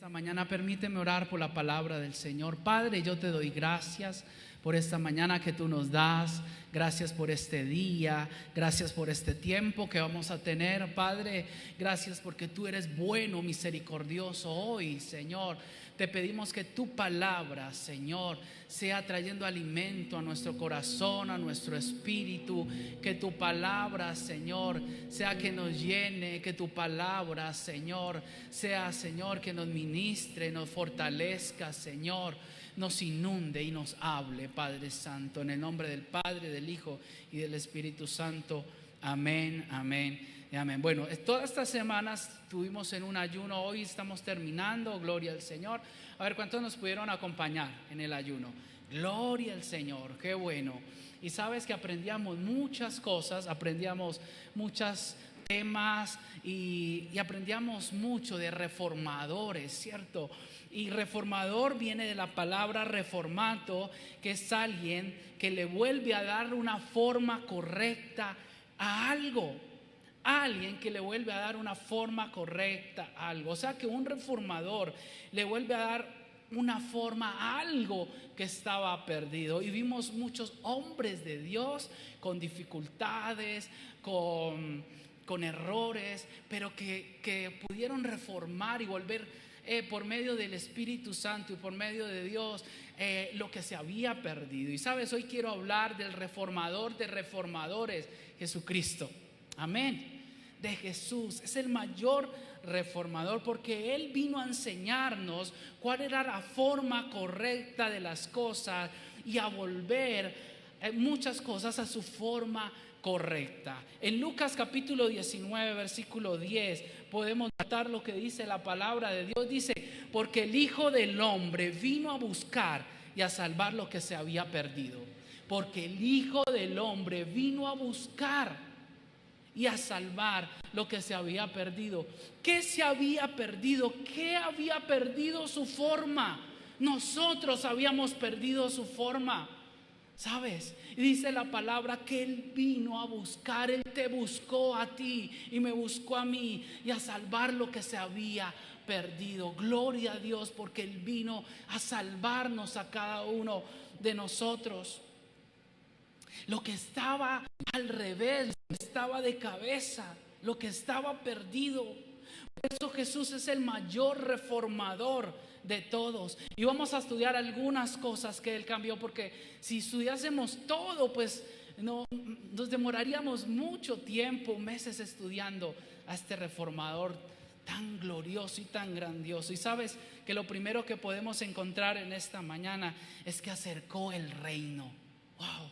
Esta mañana permíteme orar por la palabra del Señor. Padre, yo te doy gracias por esta mañana que tú nos das. Gracias por este día, gracias por este tiempo que vamos a tener, Padre. Gracias porque tú eres bueno, misericordioso hoy, Señor. Te pedimos que tu palabra, Señor, sea trayendo alimento a nuestro corazón, a nuestro espíritu. Que tu palabra, Señor, sea que nos llene. Que tu palabra, Señor, sea, Señor, que nos ministre, nos fortalezca, Señor, nos inunde y nos hable, Padre Santo. En el nombre del Padre, del Hijo y del Espíritu Santo. Amén, amén y amén. Bueno, todas estas semanas estuvimos en un ayuno. Hoy estamos terminando, gloria al Señor. A ver, ¿cuántos nos pudieron acompañar en el ayuno? Gloria al Señor, qué bueno. Y sabes que aprendíamos muchas cosas, aprendíamos muchos temas y aprendíamos mucho de reformadores, ¿cierto? Y reformador viene de la palabra reformato, que es alguien que le vuelve a dar una forma correcta a algo. Alguien que le vuelve a dar una forma correcta a algo. O sea que un reformador le vuelve a dar una forma a algo que estaba perdido. Y vimos muchos hombres de Dios con dificultades, con errores, pero que pudieron reformar y volver por medio del Espíritu Santo y por medio de Dios lo que se había perdido. Y sabes, hoy quiero hablar del reformador de reformadores, Jesucristo. Amén. De Jesús. Es el mayor reformador porque Él vino a enseñarnos cuál era la forma correcta de las cosas y a volver muchas cosas a su forma correcta. En Lucas capítulo 19 versículo 10 podemos notar lo que dice la palabra de Dios. Dice: porque el Hijo del Hombre vino a buscar y a salvar lo que se había perdido. Porque el Hijo del Hombre vino a buscar y a salvar lo que se había perdido. ¿Qué se había perdido? ¿Qué había perdido su forma? Nosotros habíamos perdido su forma, ¿sabes? Y dice la palabra que Él vino a buscar. Él te buscó a ti y me buscó a mí y a salvar lo que se había perdido. Gloria a Dios porque Él vino a salvarnos a cada uno de nosotros. Lo que estaba al revés, lo que estaba de cabeza, lo que estaba perdido. Por eso Jesús es el mayor reformador de todos. Y vamos a estudiar algunas cosas que Él cambió, porque si estudiásemos todo, pues no, nos demoraríamos mucho tiempo, meses estudiando a este reformador tan glorioso y tan grandioso. Y sabes que lo primero que podemos encontrar en esta mañana es que acercó el reino. Wow.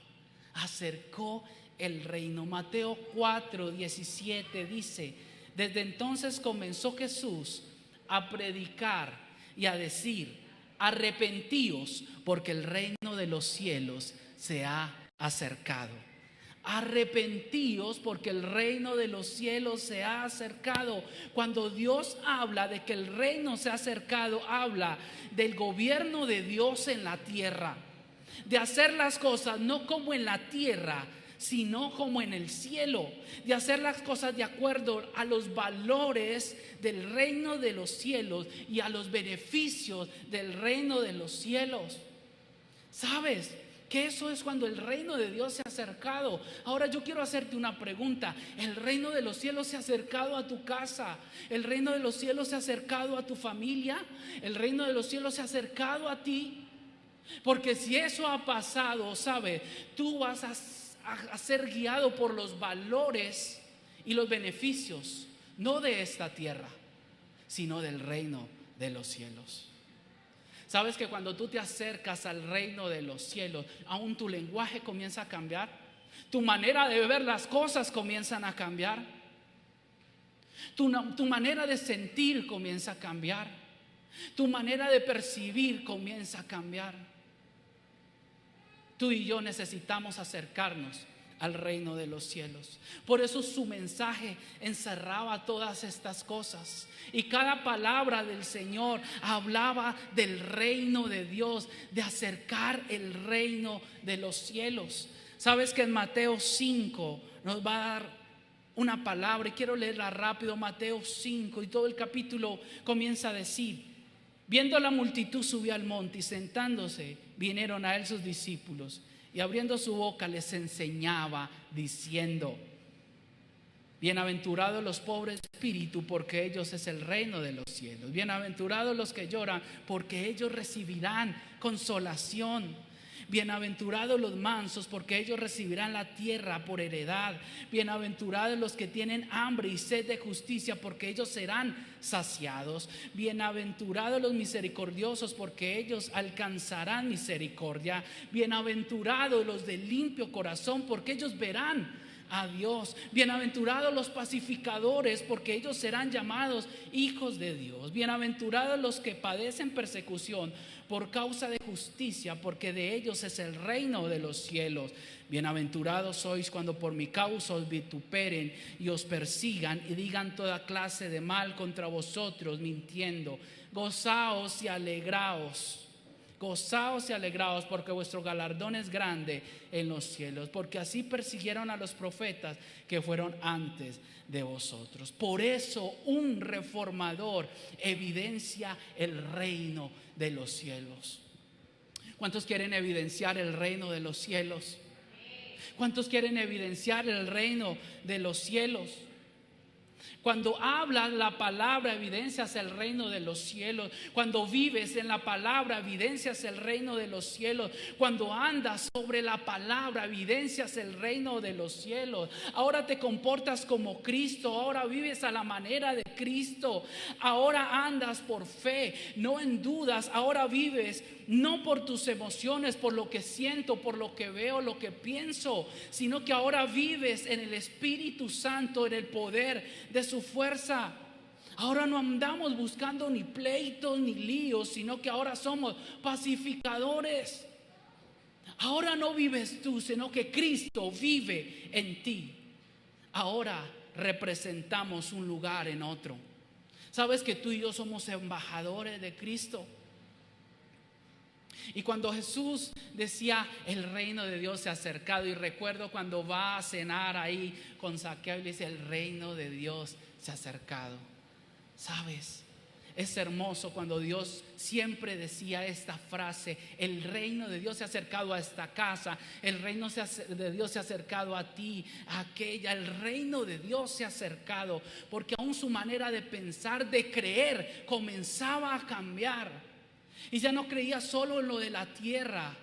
Acercó el reino. Mateo 4:17 dice: desde entonces comenzó Jesús a predicar y a decir: arrepentíos, porque el reino de los cielos se ha acercado. Arrepentíos porque el reino de los cielos se ha acercado. Cuando Dios habla de que el reino se ha acercado, habla del gobierno de Dios en la tierra, de hacer las cosas no como en la tierra, sino como en el cielo, de hacer las cosas de acuerdo a los valores del reino de los cielos y a los beneficios del reino de los cielos. ¿Sabes? Que eso es cuando el reino de Dios se ha acercado. Ahora yo quiero hacerte una pregunta. ¿El reino de los cielos se ha acercado a tu casa? ¿El reino de los cielos se ha acercado a tu familia? ¿El reino de los cielos se ha acercado a ti? Porque si eso ha pasado, ¿sabe? Tú vas a ser guiado por los valores y los beneficios, no de esta tierra, sino del reino de los cielos. ¿Sabes que cuando tú te acercas al reino de los cielos, aún tu lenguaje comienza a cambiar? Tu manera de ver las cosas comienzan a cambiar. Tu manera de sentir comienza a cambiar. Tu manera de percibir comienza a cambiar. Tú y yo necesitamos acercarnos al reino de los cielos. Por eso su mensaje encerraba todas estas cosas. Y cada palabra del Señor hablaba del reino de Dios, de acercar el reino de los cielos. Sabes que en Mateo 5 nos va a dar una palabra y quiero leerla rápido. Mateo 5 y todo el capítulo comienza a decir: Viendo la multitud, subió al monte y sentándose, vinieron a él sus discípulos. Y abriendo su boca les enseñaba diciendo: bienaventurados los pobres de espíritu, porque ellos es el reino de los cielos. Bienaventurados los que lloran, porque ellos recibirán consolación. Bienaventurados los mansos, porque ellos recibirán la tierra por heredad. Bienaventurados los que tienen hambre y sed de justicia, porque ellos serán saciados. Bienaventurados los misericordiosos, porque ellos alcanzarán misericordia. Bienaventurados los de limpio corazón, porque ellos verán a Dios. Bienaventurados los pacificadores, porque ellos serán llamados hijos de Dios. Bienaventurados los que padecen persecución por causa de justicia, porque de ellos es el reino de los cielos. Bienaventurados sois cuando por mi causa os vituperen y os persigan y digan toda clase de mal contra vosotros, mintiendo. Gozaos y alegraos. Gozaos y alegraos, porque vuestro galardón es grande en los cielos, porque así persiguieron a los profetas que fueron antes de vosotros. Por eso un reformador evidencia el reino de los cielos. ¿Cuántos quieren evidenciar el reino de los cielos? ¿Cuántos quieren evidenciar el reino de los cielos? Cuando hablas la palabra, evidencias el reino de los cielos. Cuando vives en la palabra, evidencias el reino de los cielos. Cuando andas sobre la palabra, evidencias el reino de los cielos. Ahora te comportas como Cristo. Ahora vives a la manera de Cristo. Ahora andas por fe, no en dudas. Ahora vives no por tus emociones, por lo que siento, por lo que veo, lo que pienso, sino que ahora vives en el Espíritu Santo, en el poder de su fuerza. Ahora no andamos buscando ni pleitos ni líos, sino que ahora somos pacificadores. Ahora no vives tú, sino que Cristo vive en ti. Ahora representamos un lugar en otro. ¿Sabes que tú y yo somos embajadores de Cristo? Y cuando Jesús decía el reino de Dios se ha acercado, y recuerdo cuando va a cenar ahí con Zaqueo y le dice: el reino de Dios se ha acercado. ¿Sabes? Es hermoso cuando Dios siempre decía esta frase: el reino de Dios se ha acercado a esta casa, el reino de Dios se ha acercado a ti, a aquella. El reino de Dios se ha acercado, porque aún su manera de pensar, de creer, comenzaba a cambiar. Y ya no creía solo en lo de la tierra,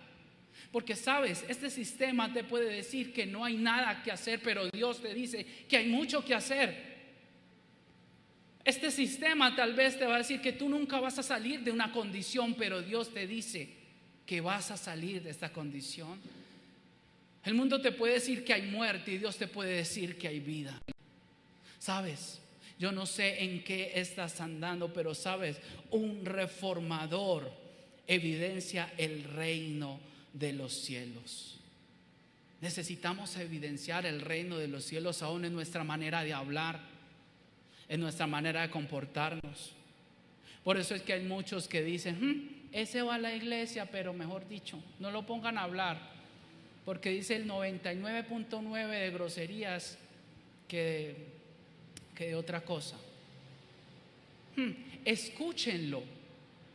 porque sabes, este sistema te puede decir que no hay nada que hacer, pero Dios te dice que hay mucho que hacer. Este sistema tal vez te va a decir que tú nunca vas a salir de una condición, pero Dios te dice que vas a salir de esta condición. El mundo te puede decir que hay muerte y Dios te puede decir que hay vida. ¿Sabes? Yo no sé en qué estás andando, pero sabes, un reformador evidencia el reino de los cielos. Necesitamos evidenciar el reino de los cielos aún en nuestra manera de hablar, en nuestra manera de comportarnos. Por eso es que hay muchos que dicen: ese va a la iglesia, pero mejor dicho, no lo pongan a hablar, porque dice el 99.9 de groserías que de otra cosa. Escúchenlo,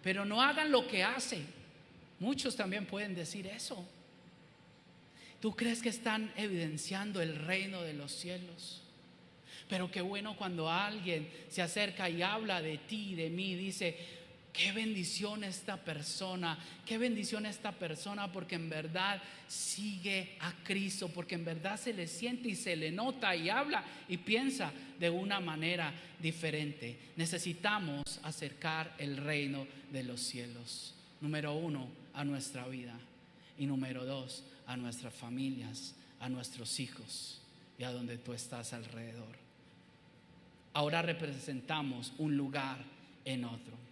pero no hagan lo que hace. Muchos también pueden decir eso. ¿Tú crees que están evidenciando el reino de los cielos? Pero qué bueno cuando alguien se acerca y habla de ti y de mí, dice: qué bendición esta persona, qué bendición esta persona, porque en verdad sigue a Cristo, porque en verdad se le siente y se le nota y habla y piensa de una manera diferente. Necesitamos acercar el reino de los cielos, número 1, a nuestra vida, y número 2, a nuestras familias, a nuestros hijos y a donde tú estás alrededor. Ahora representamos un lugar en otro.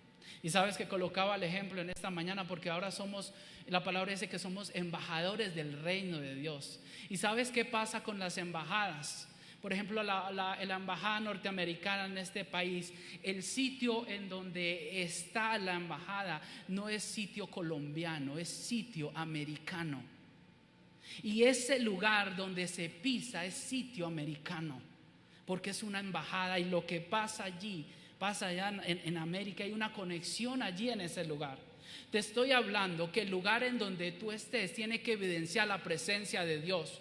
Y sabes que colocaba el ejemplo en esta mañana porque ahora somos, la palabra dice que somos embajadores del reino de Dios. ¿Y sabes qué pasa con las embajadas? Por ejemplo, la embajada norteamericana en este país, el sitio en donde está la embajada no es sitio colombiano, es sitio americano. Y ese lugar donde se pisa es sitio americano, porque es una embajada, y lo que pasa allí pasa allá en América, hay una conexión allí en ese lugar. Te estoy hablando que el lugar en donde tú estés tiene que evidenciar la presencia de Dios.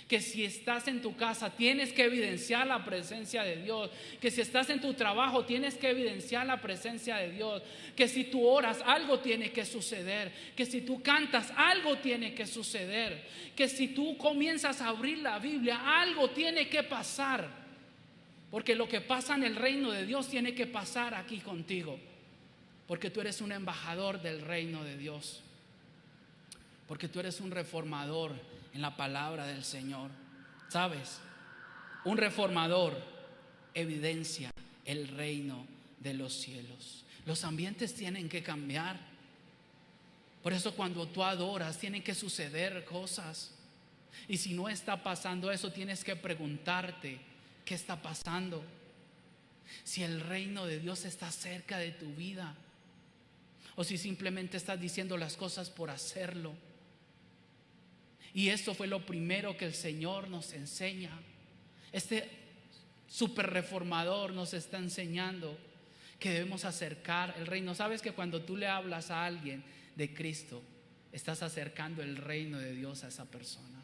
Que si estás en tu casa tienes que evidenciar la presencia de Dios. Que si estás en tu trabajo tienes que evidenciar la presencia de Dios. Que si tú oras algo tiene que suceder. Que si tú cantas algo tiene que suceder. Que si tú comienzas a abrir la Biblia algo tiene que pasar. Porque lo que pasa en el reino de Dios tiene que pasar aquí contigo. Porque tú eres un embajador del reino de Dios. Porque tú eres un reformador en la palabra del Señor. ¿Sabes? Un reformador evidencia el reino de los cielos. Los ambientes tienen que cambiar. Por eso cuando tú adoras tienen que suceder cosas. Y si no está pasando eso, tienes que preguntarte, ¿qué está pasando? Si el reino de Dios está cerca de tu vida, o si simplemente estás diciendo las cosas por hacerlo. Y esto fue lo primero que el Señor nos enseña. Este super reformador nos está enseñando que debemos acercar el reino. ¿Sabes que cuando tú le hablas a alguien de Cristo, estás acercando el reino de Dios a esa persona?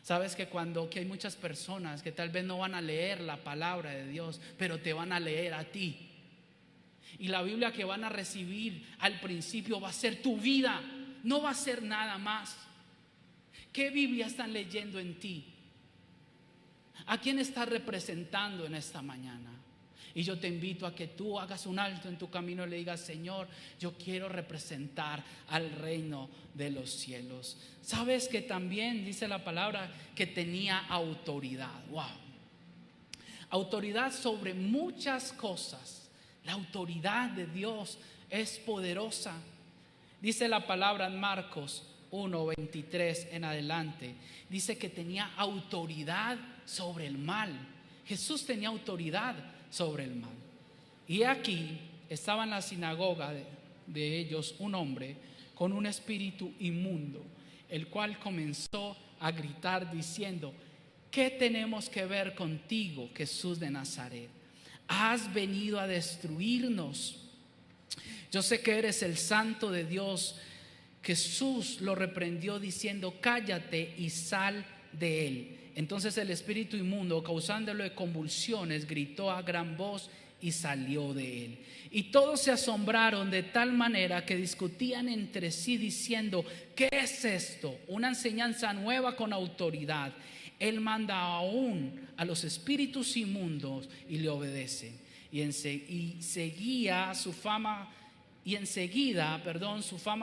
¿Sabes que que hay muchas personas que tal vez no van a leer la palabra de Dios, pero te van a leer a ti? Y la Biblia que van a recibir al principio va a ser tu vida, no va a ser nada más. ¿Qué Biblia están leyendo en ti? ¿A quién estás representando en esta mañana? Y yo te invito a que tú hagas un alto en tu camino y le digas: Señor, yo quiero representar al reino de los cielos. ¿Sabes que también dice la palabra que tenía autoridad? ¡Wow! Autoridad sobre muchas cosas. La autoridad de Dios es poderosa. Dice la palabra en Marcos 1:23 en adelante. Dice que tenía autoridad sobre el mal. Jesús tenía autoridad sobre el mal. Y aquí estaba en la sinagoga de ellos un hombre con un espíritu inmundo, el cual comenzó a gritar diciendo: ¿qué tenemos que ver contigo, Jesús de Nazaret? ¿Has venido a destruirnos? Yo sé que eres el Santo de Dios. Jesús lo reprendió diciendo: cállate y sal de él. Entonces el espíritu inmundo, causándole convulsiones, gritó a gran voz y salió de él. Y todos se asombraron de tal manera que discutían entre sí diciendo: ¿qué es esto? Una enseñanza nueva con autoridad. Él manda aún a los espíritus inmundos y le obedecen. Y enseguida su fama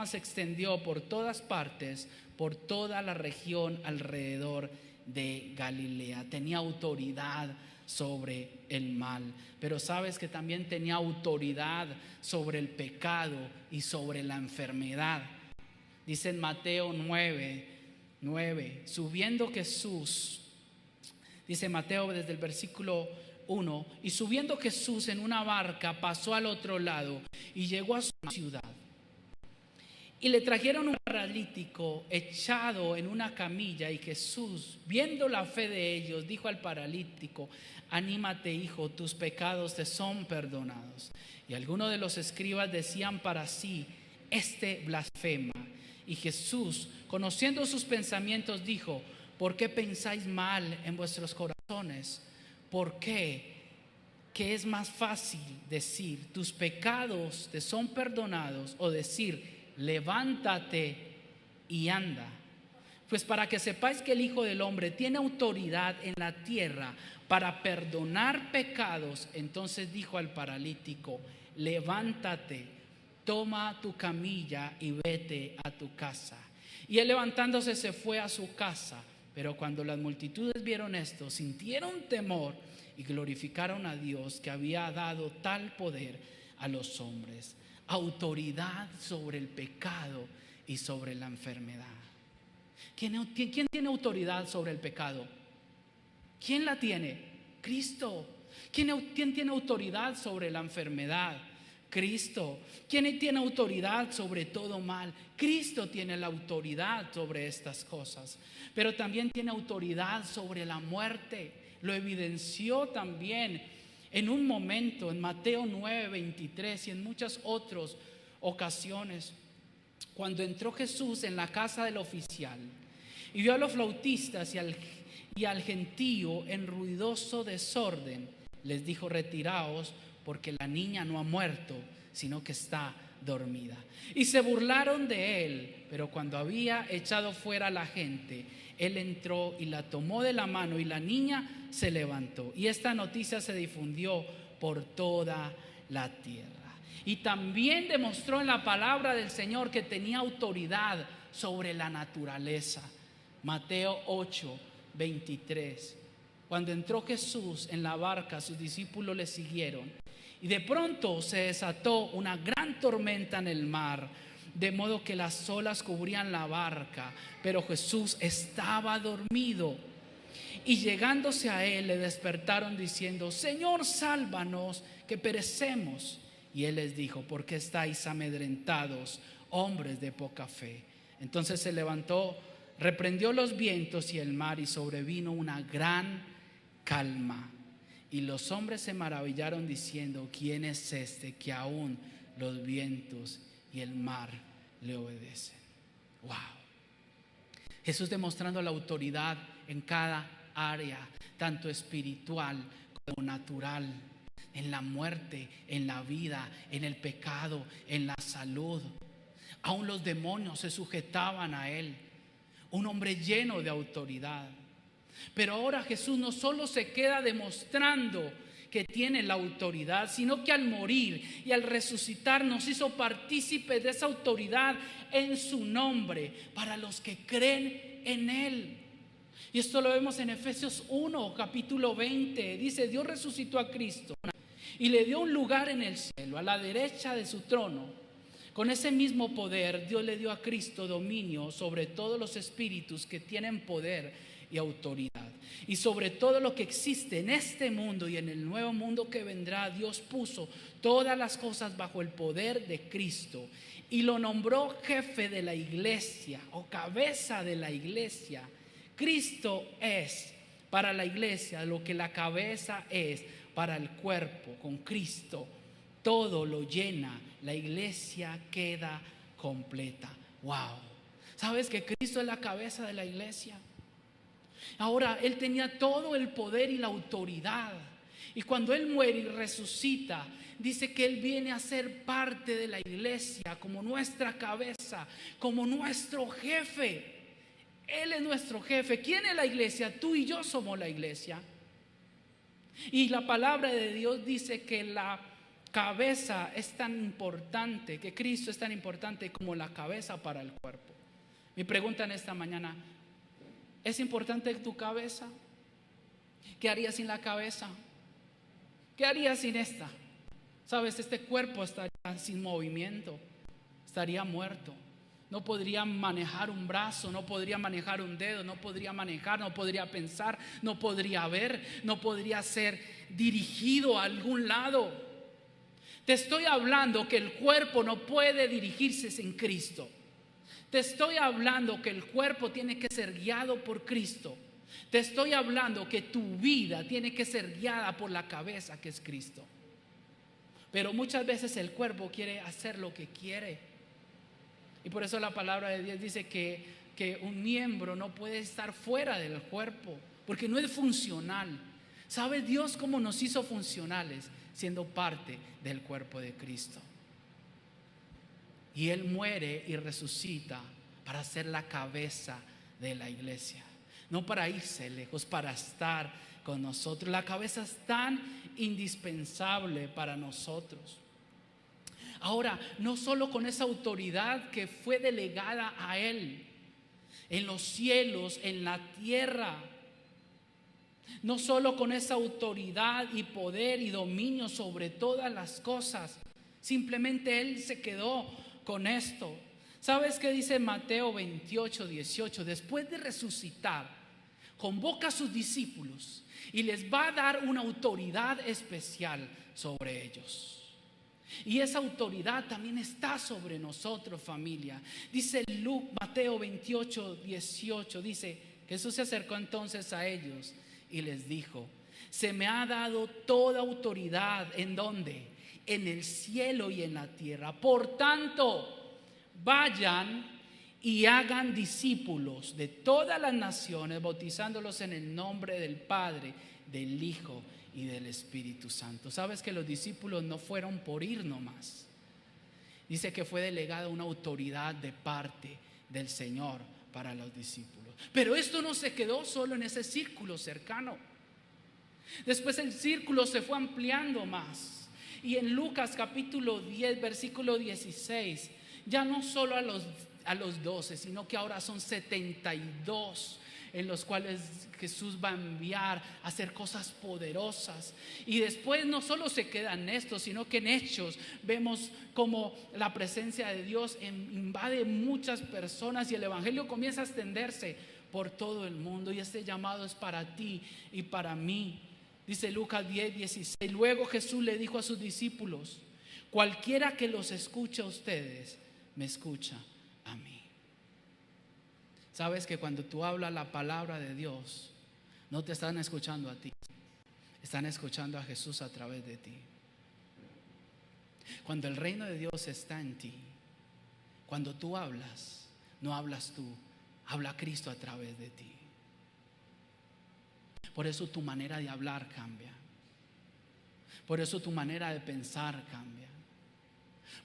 se extendió por todas partes, por toda la región alrededor de Galilea. Tenía autoridad sobre el mal, pero sabes que también tenía autoridad sobre el pecado y sobre la enfermedad. Dice en Mateo 9, subiendo Jesús, dice Mateo desde el versículo 1, y subiendo Jesús en una barca pasó al otro lado y llegó a su ciudad. Y le trajeron un paralítico echado en una camilla, y Jesús, viendo la fe de ellos, dijo al paralítico: anímate, hijo, tus pecados te son perdonados. Y algunos de los escribas decían para sí: este blasfema. Y Jesús, conociendo sus pensamientos, dijo: ¿por qué pensáis mal en vuestros corazones? ¿Por qué? ¿Qué es más fácil decir: tus pecados te son perdonados, o decir: levántate y anda? Pues para que sepáis que el Hijo del Hombre tiene autoridad en la tierra para perdonar pecados. Entonces dijo al paralítico: levántate, toma tu camilla y vete a tu casa. Y él, levantándose, se fue a su casa. Pero cuando las multitudes vieron esto, sintieron temor y glorificaron a Dios, que había dado tal poder a los hombres. Autoridad sobre el pecado y sobre la enfermedad. ¿Quién tiene autoridad sobre el pecado? ¿Quién la tiene? Cristo. ¿Quién tiene autoridad sobre la enfermedad? Cristo. ¿Quién tiene autoridad sobre todo mal? Cristo tiene la autoridad sobre estas cosas. Pero también tiene autoridad sobre la muerte. Lo evidenció también En un momento, en Mateo 9:23 y en muchas otras ocasiones, cuando entró Jesús en la casa del oficial y vio a los flautistas y al gentío en ruidoso desorden, les dijo: retiraos, porque la niña no ha muerto, sino que está dormida. Y se burlaron de él, pero cuando había echado fuera a la gente, él entró y la tomó de la mano, y la niña se levantó. Y esta noticia se difundió por toda la tierra. Y también demostró en la palabra del Señor que tenía autoridad sobre la naturaleza. Mateo 8:23. Cuando entró Jesús en la barca, sus discípulos le siguieron. Y de pronto se desató una gran tormenta en el mar, de modo que las olas cubrían la barca, pero Jesús estaba dormido. Y llegándose a él, le despertaron diciendo: Señor, sálvanos, que perecemos. Y él les dijo: ¿por qué estáis amedrentados, hombres de poca fe? Entonces se levantó, reprendió los vientos y el mar, y sobrevino una gran calma. Y los hombres se maravillaron diciendo: ¿quién es este que aún los vientos y el mar le obedecen? Wow. Jesús demostrando la autoridad en cada área, tanto espiritual como natural, en la muerte, en la vida, en el pecado, en la salud. Aún los demonios se sujetaban a él. Un hombre lleno de autoridad. Pero ahora Jesús no solo se queda demostrando que tiene la autoridad, sino que al morir y al resucitar nos hizo partícipes de esa autoridad en su nombre para los que creen en él. Y esto lo vemos en Efesios 1, capítulo 20. Dice: Dios resucitó a Cristo y le dio un lugar en el cielo, a la derecha de su trono. Con ese mismo poder, Dios le dio a Cristo dominio sobre todos los espíritus que tienen poder y autoridad. Y sobre todo lo que existe en este mundo y en el nuevo mundo que vendrá, Dios puso todas las cosas bajo el poder de Cristo y lo nombró jefe de la iglesia o cabeza de la iglesia. Cristo es para la iglesia lo que la cabeza es para el cuerpo. Con Cristo todo lo llena, la iglesia queda completa. Wow. ¿Sabes que Cristo es la cabeza de la iglesia? Ahora, Él tenía todo el poder y la autoridad. Y cuando Él muere y resucita, dice que Él viene a ser parte de la iglesia, como nuestra cabeza, como nuestro jefe. Él es nuestro jefe. ¿Quién es la iglesia? Tú y yo somos la iglesia. Y la palabra de Dios dice que la cabeza es tan importante, que Cristo es tan importante como la cabeza para el cuerpo. Mi pregunta en esta mañana: ¿es importante tu cabeza? ¿Qué harías sin la cabeza? ¿Qué harías sin esta? Sabes, este cuerpo estaría sin movimiento, estaría muerto. No podría manejar un brazo, no podría manejar un dedo, no podría manejar, no podría pensar, no podría ver, no podría ser dirigido a algún lado. Te estoy hablando que el cuerpo no puede dirigirse sin Cristo. Te estoy hablando que el cuerpo tiene que ser guiado por Cristo. Te estoy hablando que tu vida tiene que ser guiada por la cabeza, que es Cristo. Pero muchas veces el cuerpo quiere hacer lo que quiere. Y por eso la palabra de Dios dice que un miembro no puede estar fuera del cuerpo, porque no es funcional. ¿Sabe Dios cómo nos hizo funcionales? Siendo parte del cuerpo de Cristo. Y Él muere y resucita para ser la cabeza de la iglesia. No para irse lejos, para estar con nosotros. La cabeza es tan indispensable para nosotros. Ahora, no solo con esa autoridad que fue delegada a Él en los cielos, en la tierra. No solo con esa autoridad y poder y dominio sobre todas las cosas. Simplemente Él se quedó con esto. ¿Sabes qué dice Mateo 28:18? Después de resucitar, convoca a sus discípulos y les va a dar una autoridad especial sobre ellos. Y esa autoridad también está sobre nosotros, familia. Dice Mateo 28:18, dice: Jesús se acercó entonces a ellos y les dijo: se me ha dado toda autoridad. ¿En dónde? En el cielo y en la tierra. Por tanto, vayan y hagan discípulos de todas las naciones, bautizándolos en el nombre del Padre, del Hijo y del Espíritu Santo. ¿Sabes que los discípulos no fueron por ir nomás? Dice que fue delegada una autoridad de parte del Señor para los discípulos. Pero esto no se quedó solo en ese círculo cercano. Después el círculo se fue ampliando más. Y en Lucas capítulo 10, versículo 16, ya no solo a los 12, sino que ahora son 72 en los cuales Jesús va a enviar a hacer cosas poderosas. Y después no solo se quedan estos, sino que en Hechos vemos como la presencia de Dios invade muchas personas y el evangelio comienza a extenderse por todo el mundo. Y este llamado es para ti y para mí. Dice Lucas 10, 16. Luego Jesús le dijo a sus discípulos: cualquiera que los escuche a ustedes, me escucha a mí. Sabes que cuando tú hablas la palabra de Dios, no te están escuchando a ti, están escuchando a Jesús a través de ti. Cuando el reino de Dios está en ti, cuando tú hablas, no hablas tú, habla Cristo a través de ti. Por eso tu manera de hablar cambia. Por eso tu manera de pensar cambia.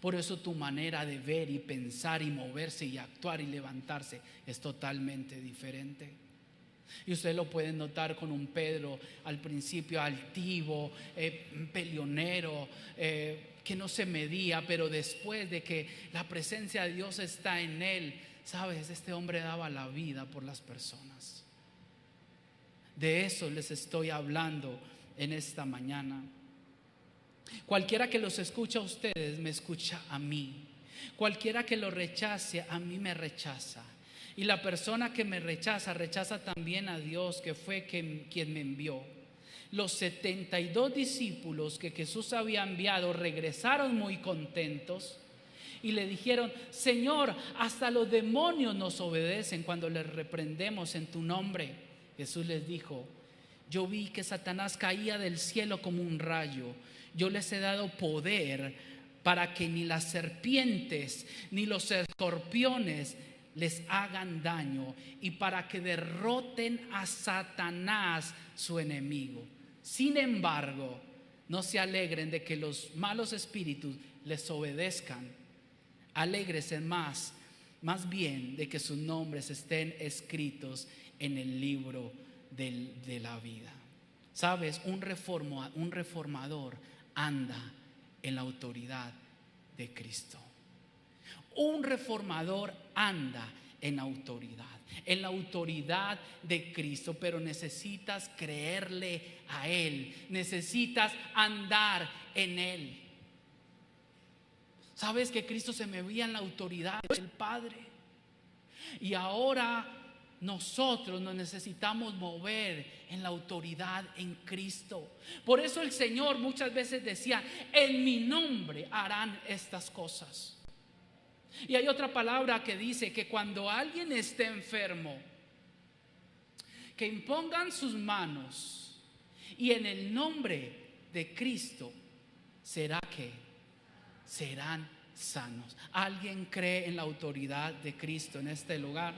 Por eso tu manera de ver y pensar y moverse y actuar y levantarse es totalmente diferente. Y ustedes lo pueden notar con un Pedro al principio altivo, peleonero, que no se medía, pero después de que la presencia de Dios está en él, sabes, este hombre daba la vida por las personas. De eso les estoy hablando en esta mañana. Cualquiera que los escucha a ustedes, me escucha a mí. Cualquiera que lo rechace, a mí me rechaza. Y la persona que me rechaza, rechaza también a Dios, que fue quien me envió. Los 72 discípulos que Jesús había enviado regresaron muy contentos y le dijeron: Señor, hasta los demonios nos obedecen cuando les reprendemos en tu nombre. Jesús les dijo: yo vi que Satanás caía del cielo como un rayo. Yo les he dado poder para que ni las serpientes ni los escorpiones les hagan daño, y para que derroten a Satanás, su enemigo. Sin embargo, no se alegren de que los malos espíritus les obedezcan. Alégrense más bien de que sus nombres estén escritos en el libro de la vida. Sabes, un reformador anda en la autoridad de Cristo. Un reformador anda en la autoridad de Cristo, pero necesitas creerle a Él, necesitas andar en Él. Sabes que Cristo se movía en la autoridad del Padre, y ahora nosotros nos necesitamos mover en la autoridad en Cristo. Por eso el Señor muchas veces decía: en mi nombre harán estas cosas. Y hay otra palabra que dice que cuando alguien esté enfermo, que impongan sus manos y en el nombre de Cristo serán sanos. ¿Alguien cree en la autoridad de Cristo en este lugar?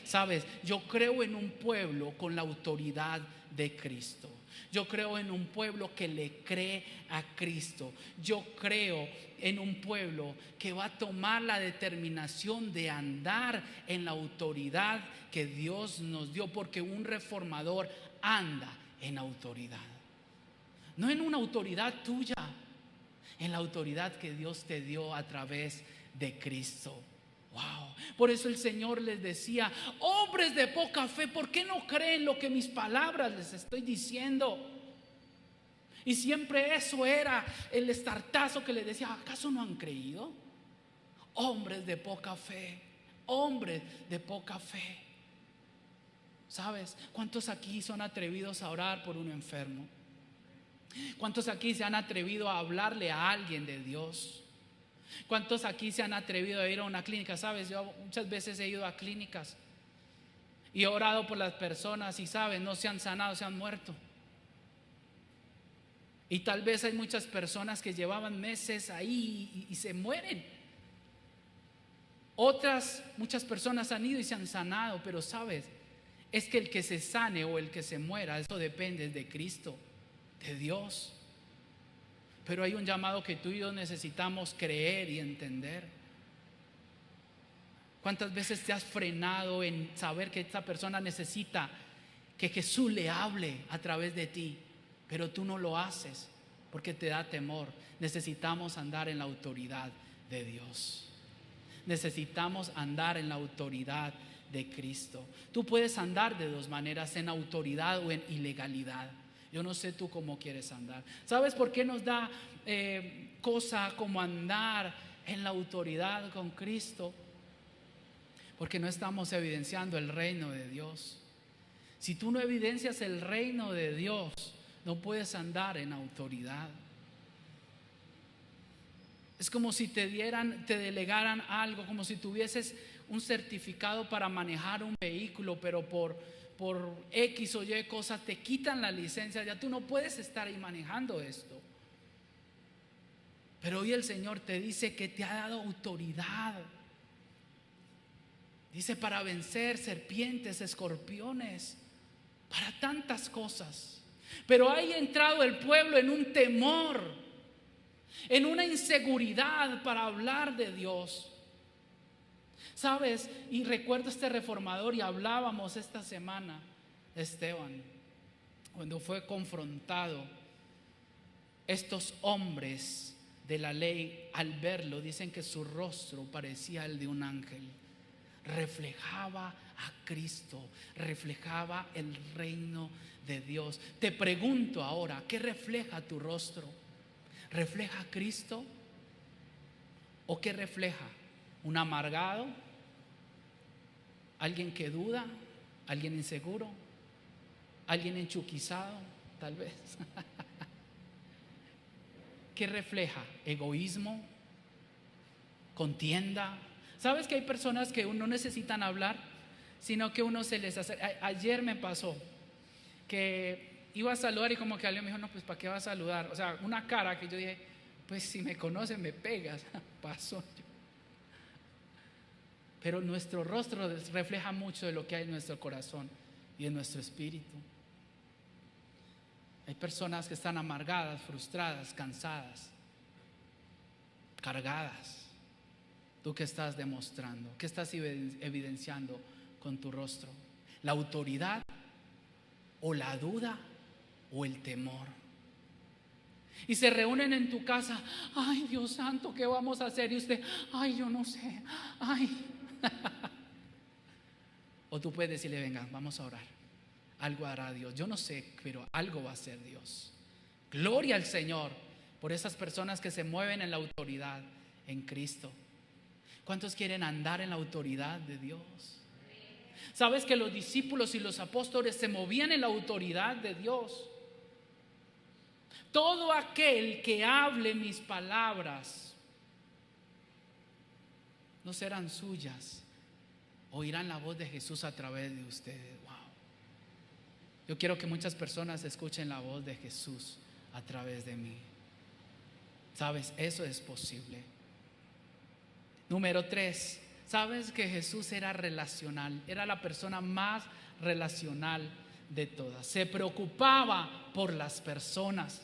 Sabes, yo creo en un pueblo con la autoridad de Cristo. Yo creo en un pueblo que le cree a Cristo. Yo creo en un pueblo que va a tomar la determinación de andar en la autoridad que Dios nos dio, porque un reformador anda en autoridad. No en una autoridad tuya, en la autoridad que Dios te dio a través de Cristo. Wow. Por eso el Señor les decía: hombres de poca fe, ¿por qué no creen lo que mis palabras les estoy diciendo? Y siempre eso era el estartazo que les decía: ¿acaso no han creído? Hombres de poca fe, hombres de poca fe. ¿Sabes? ¿Cuántos aquí son atrevidos a orar por un enfermo? ¿Cuántos aquí se han atrevido a hablarle a alguien de Dios? ¿Cuántos aquí se han atrevido a ir a una clínica? Sabes, yo muchas veces he ido a clínicas y he orado por las personas y sabes, no se han sanado, se han muerto. Y tal vez hay muchas personas que llevaban meses ahí y se mueren. Muchas personas han ido y se han sanado, pero sabes, es que el que se sane o el que se muera, eso depende de Cristo, de Dios. Pero hay un llamado que tú y yo necesitamos creer y entender. ¿Cuántas veces te has frenado en saber que esta persona necesita que Jesús le hable a través de ti, pero tú no lo haces porque te da temor? Necesitamos andar en la autoridad de Dios. Necesitamos andar en la autoridad de Cristo. Tú puedes andar de dos maneras: en autoridad o en ilegalidad. Yo no sé tú cómo quieres andar. ¿Sabes por qué nos da cosa como andar en la autoridad con Cristo? Porque no estamos evidenciando el reino de Dios. Si tú no evidencias el reino de Dios, no puedes andar en autoridad. Es como si te delegaran algo, como si tuvieses un certificado para manejar un vehículo, pero por X o Y cosas te quitan la licencia. Ya tú no puedes estar ahí manejando esto. Pero hoy el Señor te dice que te ha dado autoridad. Dice, para vencer serpientes, escorpiones, para tantas cosas. Pero ha entrado el pueblo en un temor, en una inseguridad para hablar de Dios. ¿Sabes? Y recuerdo este reformador, y hablábamos esta semana de Esteban, cuando fue confrontado. Estos hombres de la ley, al verlo, dicen que su rostro parecía el de un ángel. Reflejaba a Cristo, reflejaba el reino de Dios. Te pregunto ahora, ¿qué refleja tu rostro? ¿Refleja a Cristo? ¿O qué refleja? ¿Un amargado? ¿Alguien que duda? ¿Alguien inseguro? ¿Alguien enchuquizado? Tal vez. ¿Qué refleja? ¿Egoísmo? ¿Contienda? ¿Sabes que hay personas que no necesitan hablar, sino que uno se les hace? Ayer me pasó que iba a saludar y como que alguien me dijo, no, pues ¿para qué va a saludar? O sea, una cara que yo dije, pues si me conoces me pegas. Pasó. Pero nuestro rostro refleja mucho de lo que hay en nuestro corazón y en nuestro espíritu. Hay personas que están amargadas, frustradas, cansadas, cargadas. ¿Tú qué estás demostrando? ¿Qué estás evidenciando con tu rostro? ¿La autoridad o la duda o el temor? Y se reúnen en tu casa. Ay, Dios santo, ¿qué vamos a hacer? Y usted, ay, yo no sé. Ay. O tú puedes decirle, venga, vamos a orar. Algo hará Dios. Yo no sé, pero algo va a hacer Dios. Gloria al Señor por esas personas que se mueven en la autoridad en Cristo. ¿Cuántos quieren andar en la autoridad de Dios? ¿Sabes que los discípulos y los apóstoles se movían en la autoridad de Dios? Todo aquel que hable mis palabras no serán suyas, oirán la voz de Jesús a través de ustedes. Wow. Yo quiero que muchas personas escuchen la voz de Jesús a través de mí. ¿Sabes? Eso es posible. Número 3, ¿sabes que Jesús era relacional? Era la persona más relacional de todas. Se preocupaba por las personas.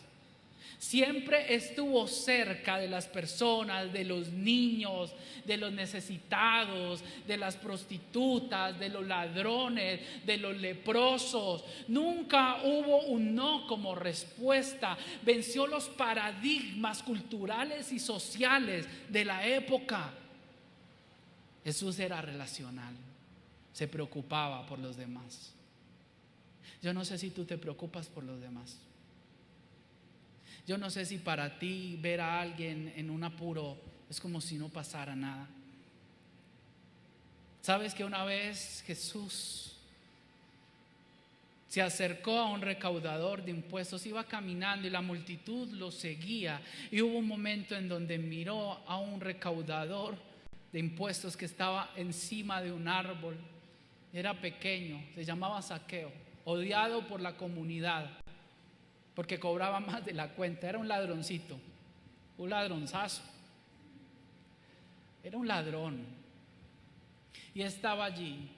Siempre estuvo cerca de las personas, de los niños, de los necesitados, de las prostitutas, de los ladrones, de los leprosos. Nunca hubo un no como respuesta. Venció los paradigmas culturales y sociales de la época. Jesús era relacional, se preocupaba por los demás. Yo no sé si tú te preocupas por los demás. Yo no sé si para ti ver a alguien en un apuro es como si no pasara nada. ¿Sabes que una vez Jesús se acercó a un recaudador de impuestos? Iba caminando y la multitud lo seguía, y hubo un momento en donde miró a un recaudador de impuestos que estaba encima de un árbol. Era pequeño, se llamaba Zaqueo, odiado por la comunidad. porque cobraba más de la cuenta. Era un ladroncito, un ladronzazo. Era un ladrón. Y estaba allí.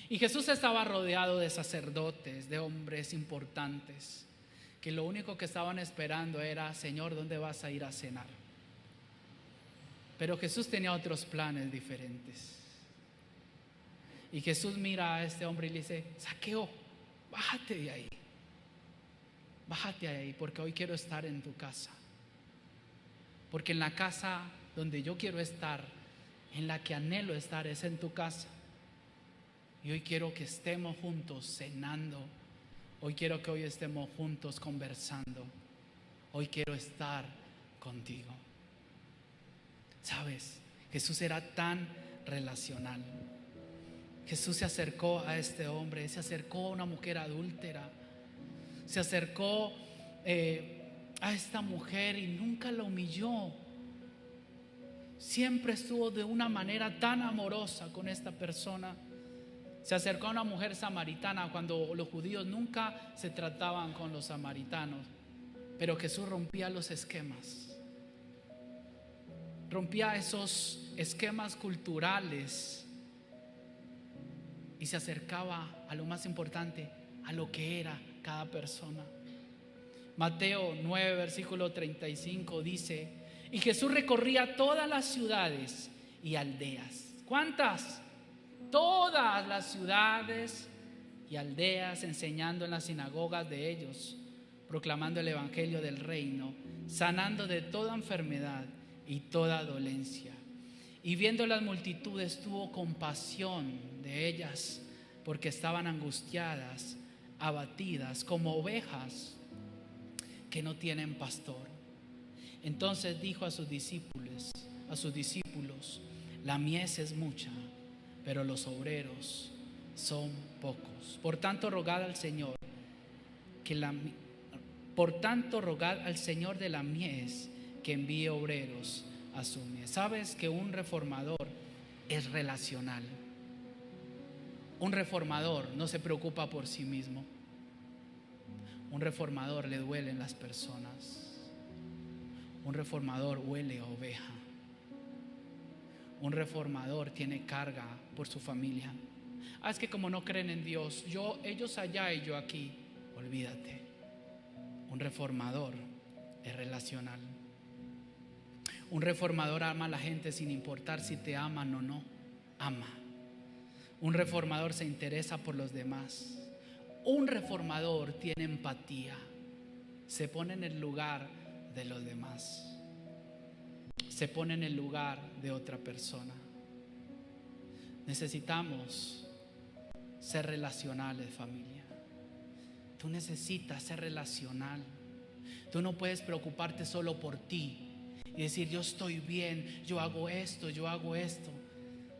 Y Jesús estaba rodeado de sacerdotes, de hombres importantes, que lo único que estaban esperando era: Señor, ¿dónde vas a ir a cenar? Pero Jesús tenía otros planes diferentes. Y Jesús mira a este hombre y le dice: Zaqueo, bájate de ahí. Bájate de ahí, porque hoy quiero estar en tu casa. Porque en la casa donde yo quiero estar, en la que anhelo estar, es en tu casa. Y hoy quiero que estemos juntos cenando. Hoy quiero que hoy estemos juntos conversando. Hoy quiero estar contigo. ¿Sabes? Jesús era tan relacional. Jesús se acercó a este hombre, se acercó a una mujer adúltera, se acercó a esta mujer y nunca la humilló. Siempre estuvo de una manera tan amorosa con esta persona. Se acercó a una mujer samaritana cuando los judíos nunca se trataban con los samaritanos, pero Jesús rompía los esquemas. Rompía esos esquemas culturales y se acercaba a lo más importante, a lo que era cada persona. Mateo 9, versículo 35 dice: y Jesús recorría todas las ciudades y aldeas. ¿Cuántas? Todas las ciudades y aldeas, enseñando en las sinagogas de ellos, proclamando el evangelio del reino, sanando de toda enfermedad y toda dolencia. Y viendo las multitudes, tuvo compasión de ellas, porque estaban angustiadas, abatidas, como ovejas que no tienen pastor. Entonces dijo a sus discípulos: la mies es mucha, pero los obreros son pocos. Por tanto, rogad al Señor de la mies que envíe obreros a su mies. Sabes que un reformador es relacional. Un reformador no se preocupa por sí mismo. Un reformador le duelen las personas. Un reformador huele a oveja. Un reformador tiene carga por su familia. Es que como no creen en Dios, ellos allá y yo aquí. Olvídate. Un reformador es relacional. Un reformador ama a la gente sin importar si te aman o no. Ama. Un reformador se interesa por los demás. Un reformador tiene empatía. Se pone en el lugar de los demás. Se pone en el lugar de otra persona. Necesitamos ser relacionales, familia. Tú necesitas ser relacional. Tú no puedes preocuparte solo por ti y decir: yo estoy bien, yo hago esto, yo hago esto.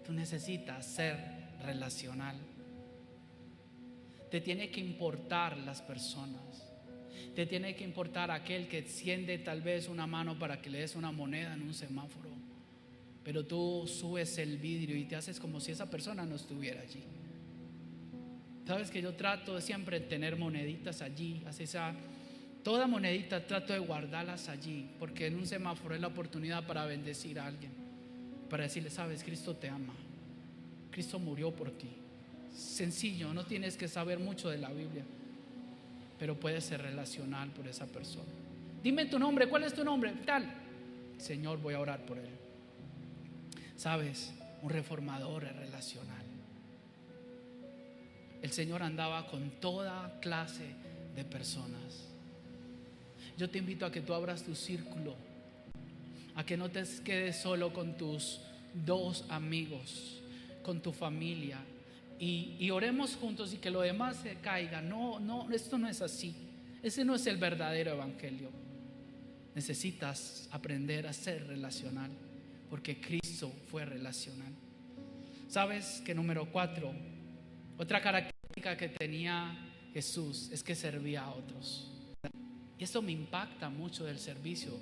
Tú necesitas ser relacional. Te tiene que importar las personas. Te tiene que importar aquel que extiende tal vez una mano para que le des una moneda en un semáforo, pero tú subes el vidrio y te haces como si esa persona no estuviera allí. Sabes que yo trato de siempre tener moneditas allí, toda monedita trato de guardarlas allí, porque en un semáforo es la oportunidad para bendecir a alguien, para decirle: sabes, Cristo te ama, Cristo murió por ti. Sencillo, no tienes que saber mucho de la Biblia, pero puedes ser relacional por esa persona. Dime tu nombre, ¿cuál es tu nombre? Tal. Señor, voy a orar por él. Sabes, un reformador es relacional. El Señor andaba con toda clase de personas. Yo te invito a que tú abras tu círculo, a que no te quedes solo con tus 2 amigos, con tu familia, y oremos juntos y que lo demás se caiga. No, esto no es así. Ese no es el verdadero evangelio. Necesitas aprender a ser relacional, porque Cristo fue relacional. Sabes que número 4, otra característica que tenía Jesús es que servía a otros. Y esto me impacta mucho del servicio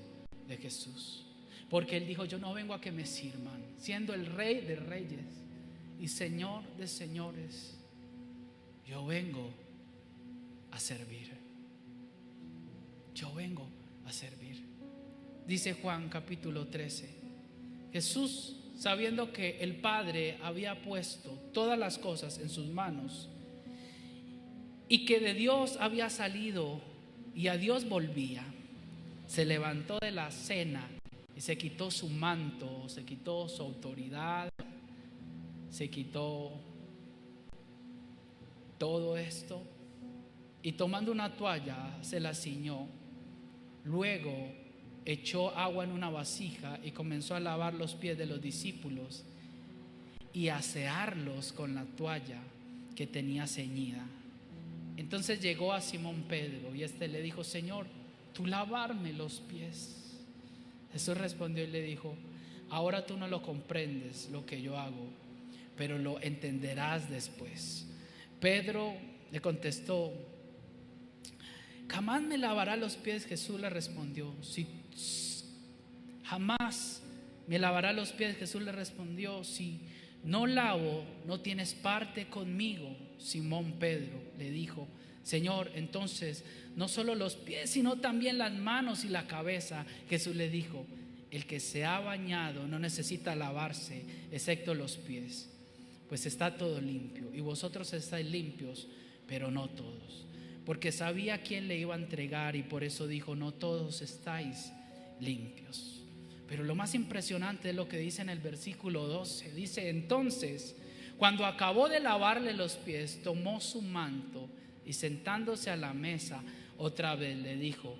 de Jesús, porque Él dijo: yo no vengo a que me sirvan, siendo el Rey de reyes y Señor de señores, yo vengo a servir. yo vengo a servir. Dice Juan capítulo 13, Jesús, sabiendo que el Padre había puesto todas las cosas en sus manos y que de Dios había salido y a Dios volvía, se levantó de la cena y se quitó su manto, se quitó su autoridad, se quitó todo esto y tomando una toalla se la ciñó. Luego echó agua en una vasija y comenzó a lavar los pies de los discípulos y a asearlos con la toalla que tenía ceñida. Entonces llegó a Simón Pedro y éste le dijo: Señor, ¿tú lavarme los pies? Jesús respondió y le dijo: ahora tú no lo comprendes lo que yo hago, pero lo entenderás después. Pedro le contestó: jamás me lavará los pies. Jesús le respondió: jamás me lavará los pies. Jesús le respondió: si no lavo, no tienes parte conmigo. Simón Pedro le dijo: Señor, entonces no solo los pies, sino también las manos y la cabeza. Jesús le dijo: el que se ha bañado no necesita lavarse, excepto los pies, pues está todo limpio. Y vosotros estáis limpios, pero no todos. Porque sabía quién le iba a entregar y por eso dijo: no todos estáis limpios. Pero lo más impresionante es lo que dice en el versículo 12. Dice: entonces, cuando acabó de lavarle los pies, tomó su manto y sentándose a la mesa otra vez le dijo: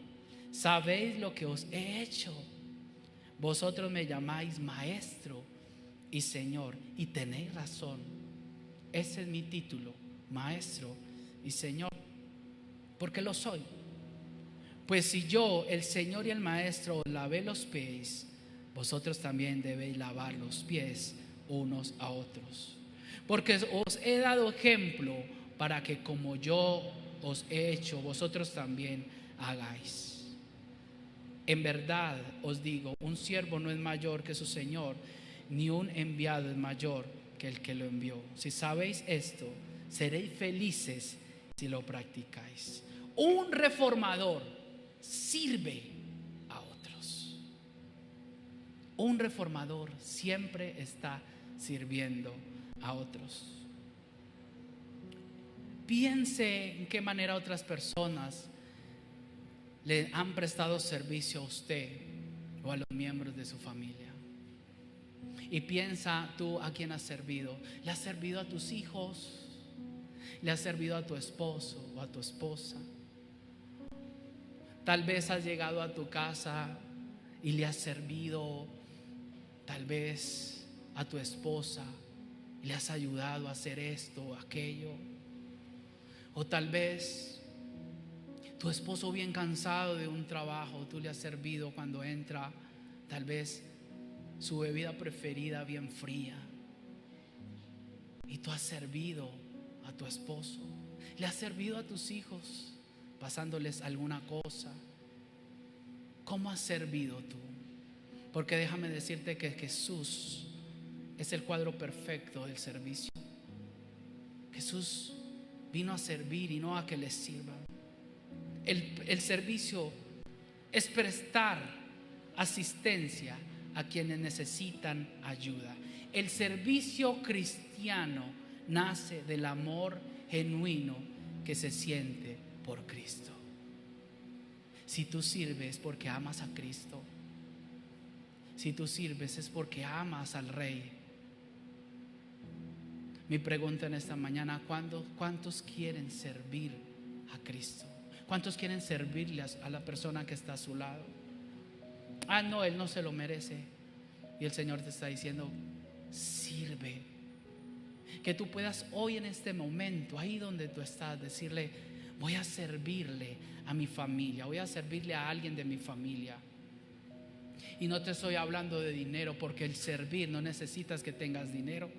¿sabéis lo que os he hecho? Vosotros me llamáis maestro y Señor, y tenéis razón. Ese es mi título, maestro y Señor, porque lo soy. Pues si yo, el Señor y el Maestro, os lavé los pies, vosotros también debéis lavar los pies unos a otros. Porque os he dado ejemplo para que como yo os he hecho, vosotros también hagáis. En verdad os digo, un siervo no es mayor que su Señor, ni un enviado es mayor que el que lo envió. Si sabéis esto, seréis felices si lo practicáis. Un reformador sirve a otros. Un reformador siempre está sirviendo a otros. Piense en qué manera otras personas le han prestado servicio a usted o a los miembros de su familia. Y piensa tú a quién has servido. ¿Le has servido a tus hijos? ¿Le has servido a tu esposo o a tu esposa? Tal vez has llegado a tu casa y le has servido tal vez a tu esposa y le has ayudado a hacer esto o aquello. O tal vez tu esposo bien cansado de un trabajo, tú le has servido cuando entra tal vez su bebida preferida bien fría. Y tú has servido a tu esposo. Le has servido a tus hijos pasándoles alguna cosa. ¿Cómo has servido tú? Porque déjame decirte que Jesús es el cuadro perfecto del servicio. Jesús vino a servir y no a que les sirvan. El servicio es prestar asistencia a quienes necesitan ayuda. El servicio cristiano nace del amor genuino que se siente por Cristo. Si tú sirves porque amas a Cristo, si tú sirves es porque amas al Rey. Mi pregunta en esta mañana: ¿cuántos quieren servir a Cristo? ¿Cuántos quieren servirle a la persona que está a su lado? No, él no se lo merece. Y el Señor te está diciendo: sirve. Que tú puedas hoy en este momento, ahí donde tú estás, decirle: voy a servirle a mi familia, voy a servirle a alguien de mi familia. Y no te estoy hablando de dinero, porque el servir no necesitas que tengas dinero.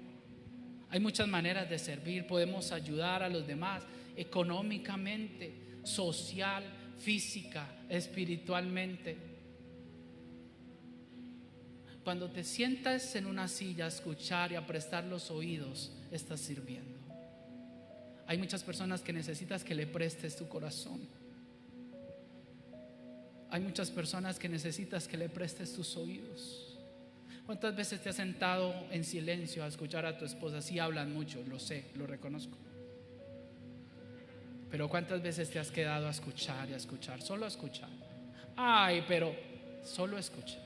Hay muchas maneras de servir. Podemos ayudar a los demás económicamente, social, física, espiritualmente. Cuando te sientas en una silla a escuchar y a prestar los oídos, estás sirviendo. Hay muchas personas que necesitas que le prestes tu corazón. Hay muchas personas que necesitas que le prestes tus oídos. ¿Cuántas veces te has sentado en silencio a escuchar a tu esposa? Sí hablan mucho, lo sé, lo reconozco. Pero ¿cuántas veces te has quedado a escuchar y a escuchar? Solo a escuchar. Ay, pero solo escucha.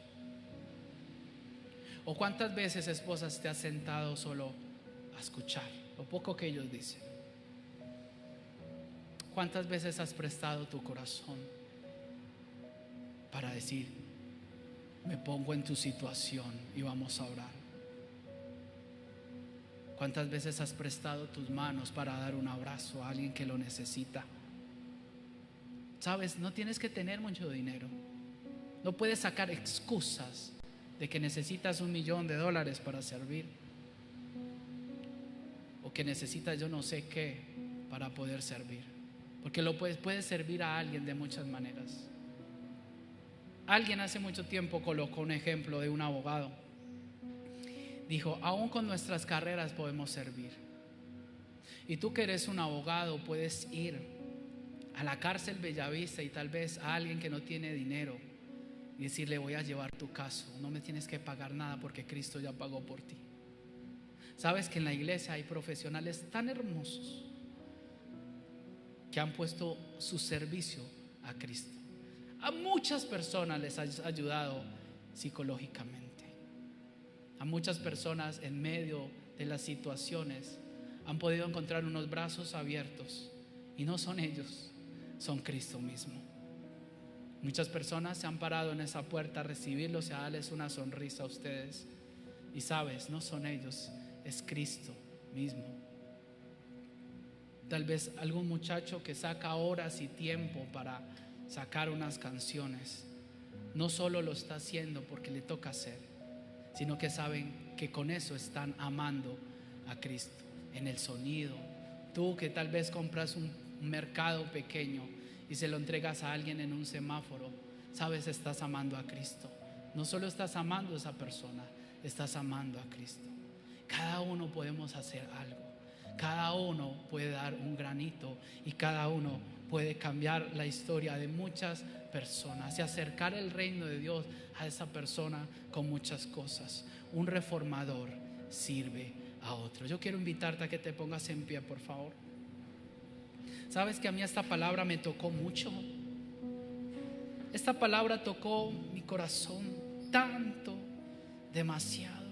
¿O cuántas veces, esposas, te has sentado solo a escuchar lo poco que ellos dicen? ¿Cuántas veces has prestado tu corazón para decir, me pongo en tu situación y vamos a orar? ¿Cuántas veces has prestado tus manos para dar un abrazo a alguien que lo necesita? Sabes, no tienes que tener mucho dinero. No puedes sacar excusas de que necesitas $1,000,000 para servir, o que necesitas yo no sé qué para poder servir, porque puedes servir a alguien de muchas maneras. Alguien hace mucho tiempo colocó un ejemplo de un abogado. Dijo, aún con nuestras carreras podemos servir. Y tú que eres un abogado puedes ir a la cárcel Bellavista y tal vez a alguien que no tiene dinero y decirle, voy a llevar tu caso, no me tienes que pagar nada porque Cristo ya pagó por ti. Sabes que en la iglesia hay profesionales tan hermosos que han puesto su servicio a Cristo. A muchas personas les ha ayudado psicológicamente. A muchas personas en medio de las situaciones han podido encontrar unos brazos abiertos, y no son ellos, son Cristo mismo. Muchas personas se han parado en esa puerta a recibirlos y a darles una sonrisa a ustedes, y sabes, no son ellos, es Cristo mismo. Tal vez algún muchacho que saca horas y tiempo para sacar unas canciones, no solo lo está haciendo porque le toca hacer, sino que saben que con eso están amando a Cristo. En el sonido, tú que tal vez compras un mercado pequeño y se lo entregas a alguien en un semáforo, sabes, estás amando a Cristo. No solo estás amando a esa persona, estás amando a Cristo. Cada uno podemos hacer algo, cada uno puede dar un granito, y cada uno puede cambiar la historia de muchas personas y acercar el reino de Dios a esa persona con muchas cosas. Un reformador sirve a otro. Yo quiero invitarte a que te pongas en pie, por favor. Sabes que a mí esta palabra me tocó mucho. Esta palabra tocó mi corazón tanto, demasiado.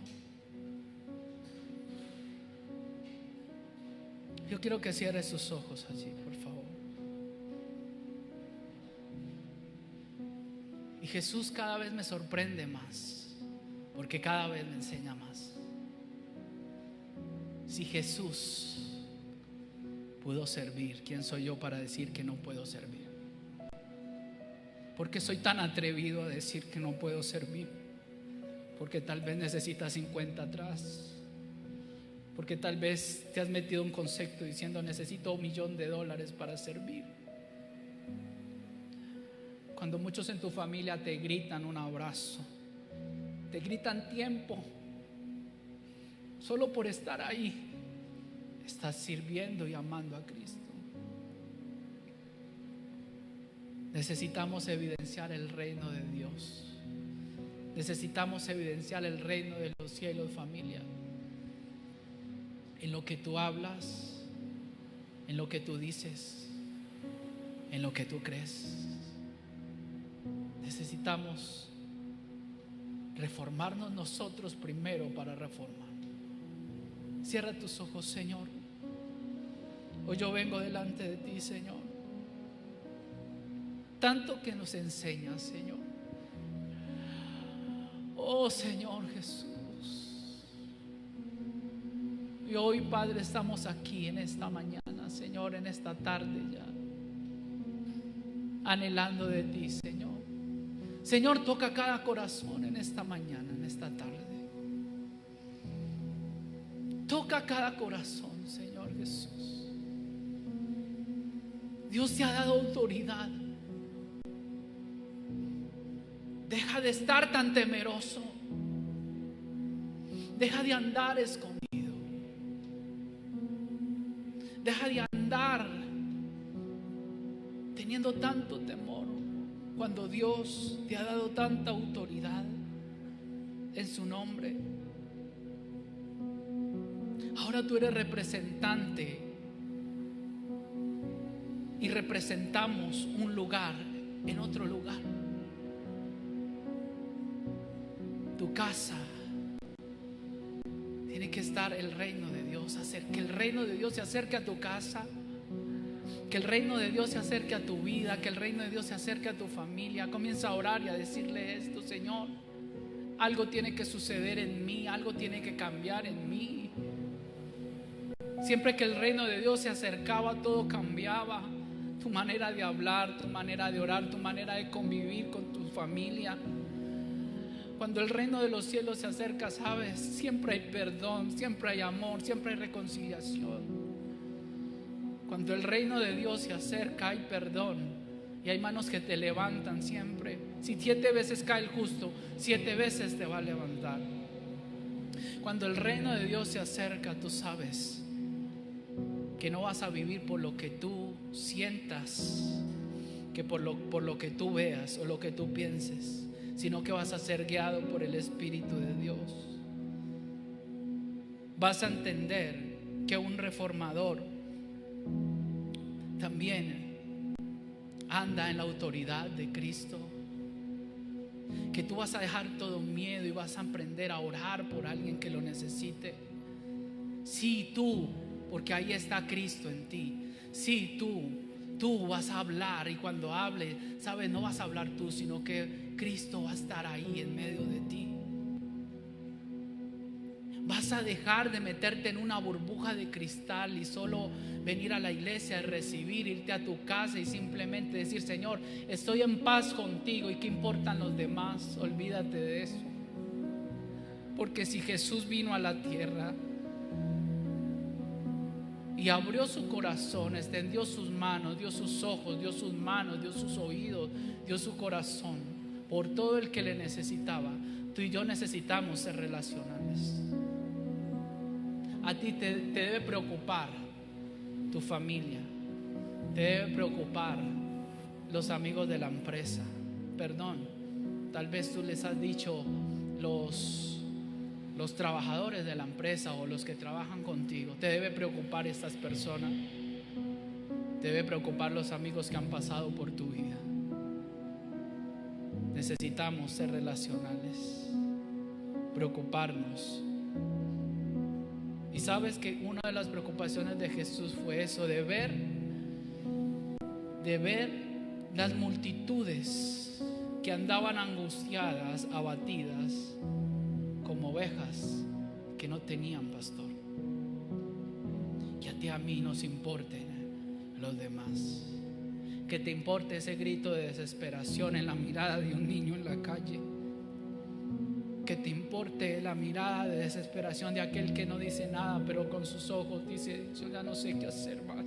Yo quiero que cierres sus ojos allí, por favor. Y Jesús cada vez me sorprende más, porque cada vez me enseña más. Si Jesús pudo servir, ¿quién soy yo para decir que no puedo servir? ¿Por qué soy tan atrevido a decir que no puedo servir? Porque tal vez necesitas 50 atrás. Porque tal vez te has metido un concepto diciendo, necesito $1,000,000 para servir. Cuando muchos en tu familia te gritan un abrazo, te gritan tiempo, solo por estar ahí, estás sirviendo y amando a Cristo. Necesitamos evidenciar el reino de Dios. Necesitamos evidenciar el reino de los cielos, familia. En lo que tú hablas, en lo que tú dices, en lo que tú crees. Necesitamos reformarnos nosotros primero para reformar. Cierra tus ojos, Señor. Hoy yo vengo delante de ti, Señor. Tanto que nos enseñas, Señor. Oh, Señor Jesús. Y hoy, Padre, estamos aquí en esta mañana, Señor, en esta tarde ya, anhelando de ti, Señor. Señor, toca cada corazón en esta mañana, en esta tarde. Toca cada corazón, Señor Jesús. Dios te ha dado autoridad. Deja de estar tan temeroso. Deja de andar escondido. Deja de andar teniendo tanto temor. Cuando Dios te ha dado tanta autoridad en su nombre, ahora tú eres representante y representamos un lugar en otro lugar. Tu casa tiene que estar el reino de Dios, que el reino de Dios se acerque a tu casa, que el reino de Dios se acerque a tu vida, que el reino de Dios se acerque a tu familia. Comienza a orar y a decirle esto: Señor, algo tiene que suceder en mí, algo tiene que cambiar en mí. Siempre que el reino de Dios se acercaba, todo cambiaba. Tu manera de hablar, tu manera de orar, tu manera de convivir con tu familia. Cuando el reino de los cielos se acerca, sabes, siempre hay perdón, siempre hay amor, siempre hay reconciliación. Cuando el reino de Dios se acerca, hay perdón y hay manos que te levantan siempre. Si 7 veces cae el justo, 7 veces te va a levantar. Cuando el reino de Dios se acerca, tú sabes que no vas a vivir por lo que tú sientas, que por lo que tú veas o lo que tú pienses, sino que vas a ser guiado por el Espíritu de Dios. Vas a entender que un reformador también anda en la autoridad de Cristo, que tú vas a dejar todo miedo y vas a aprender a orar por alguien que lo necesite. Sí, tú, porque ahí está Cristo en ti. Sí, tú vas a hablar, y cuando hable, sabes, no vas a hablar tú, sino que Cristo va a estar ahí en medio de ti. Vas a dejar de meterte en una burbuja de cristal y solo venir a la iglesia, a recibir, irte a tu casa y simplemente decir: Señor, estoy en paz contigo, y qué importan los demás. Olvídate de eso, porque si Jesús vino a la tierra y abrió su corazón, extendió sus manos, dio sus ojos, dio sus manos, dio sus oídos, dio su corazón por todo el que le necesitaba, tú y yo necesitamos ser relacionales. A ti te debe preocupar tu familia, te debe preocupar los amigos de la empresa. Perdón, tal vez tú les has dicho los trabajadores de la empresa o los que trabajan contigo. Te debe preocupar estas personas, te debe preocupar los amigos que han pasado por tu vida. Necesitamos ser relacionales, preocuparnos. Y sabes que una de las preocupaciones de Jesús fue eso, de ver las multitudes que andaban angustiadas, abatidas, como ovejas que no tenían pastor. Que a ti y a mí nos importen los demás, que te importe ese grito de desesperación en la mirada de un niño en la calle, que te importe la mirada de desesperación de aquel que no dice nada, pero con sus ojos dice: yo ya no sé qué hacer más.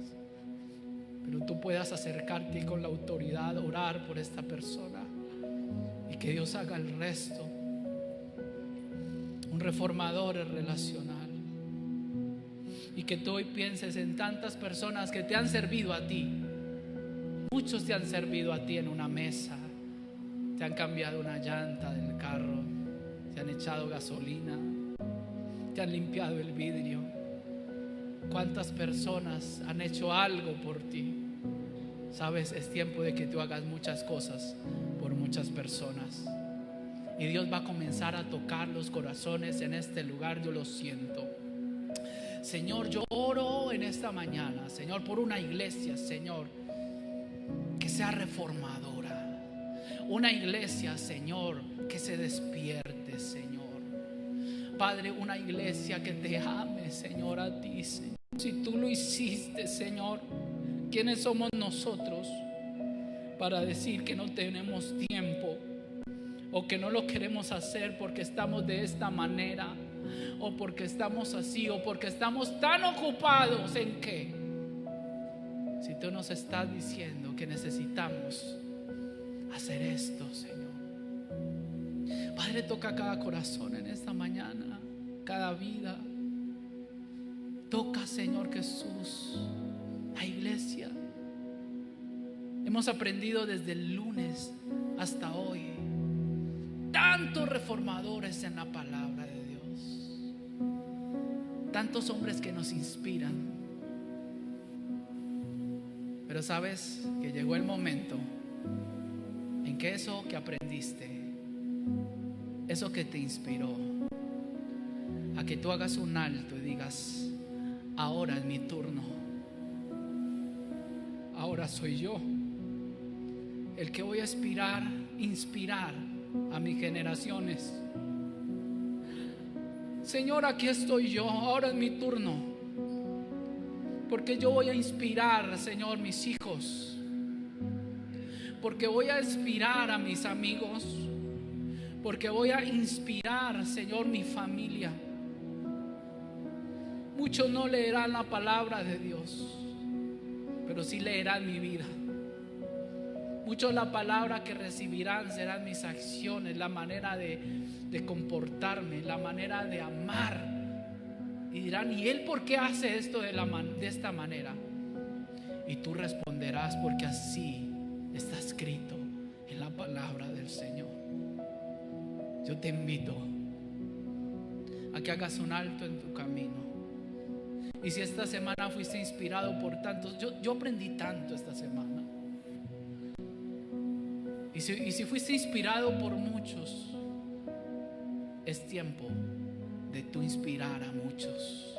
Pero tú puedas acercarte y con la autoridad orar por esta persona, y que Dios haga el resto. Un reformador es relacional. Y que tú hoy pienses en tantas personas que te han servido a ti. Muchos te han servido a ti en una mesa, te han cambiado una llanta del carro, te han echado gasolina, te han limpiado el vidrio. ¿Cuántas personas han hecho algo por ti? Sabes, es tiempo de que tú hagas muchas cosas por muchas personas. Y Dios va a comenzar a tocar los corazones en este lugar. Yo lo siento. Señor, yo oro en esta mañana, Señor, por una iglesia, Señor, que sea reformadora. Una iglesia, Señor, que se despierte, Señor. Padre, una iglesia que te ame, Señor, a ti, Señor. Si tú lo hiciste, Señor, ¿quiénes somos nosotros para decir que no tenemos tiempo? O que no lo queremos hacer porque estamos de esta manera, o porque estamos así, o porque estamos tan ocupados en qué. Si tú nos estás diciendo que necesitamos hacer esto, Señor. Padre, toca cada corazón en esta mañana, cada vida. Toca, Señor Jesús, la iglesia. Hemos aprendido desde el lunes hasta hoy. Tantos reformadores en la palabra de Dios, tantos hombres que nos inspiran. Pero sabes que llegó el momento en que eso que aprendiste, eso que te inspiró, a que tú hagas un alto y digas: ahora es mi turno, ahora soy yo el que voy a inspirar a mis generaciones. Señor, aquí estoy yo, ahora es mi turno, porque yo voy a inspirar, Señor, mis hijos, porque voy a inspirar a mis amigos, porque voy a inspirar, Señor, mi familia. Muchos no leerán la palabra de Dios, pero sí leerán mi vida. Muchos la palabra que recibirán serán mis acciones, la manera de comportarme, la manera de amar. Y dirán: ¿y él por qué hace esto de esta manera? Y tú responderás: porque así está escrito en la palabra del Señor. Yo te invito a que hagas un alto en tu camino. Y si esta semana fuiste inspirado por tantos, yo aprendí tanto esta semana. Y si fuiste inspirado por muchos, es tiempo de tú inspirar a muchos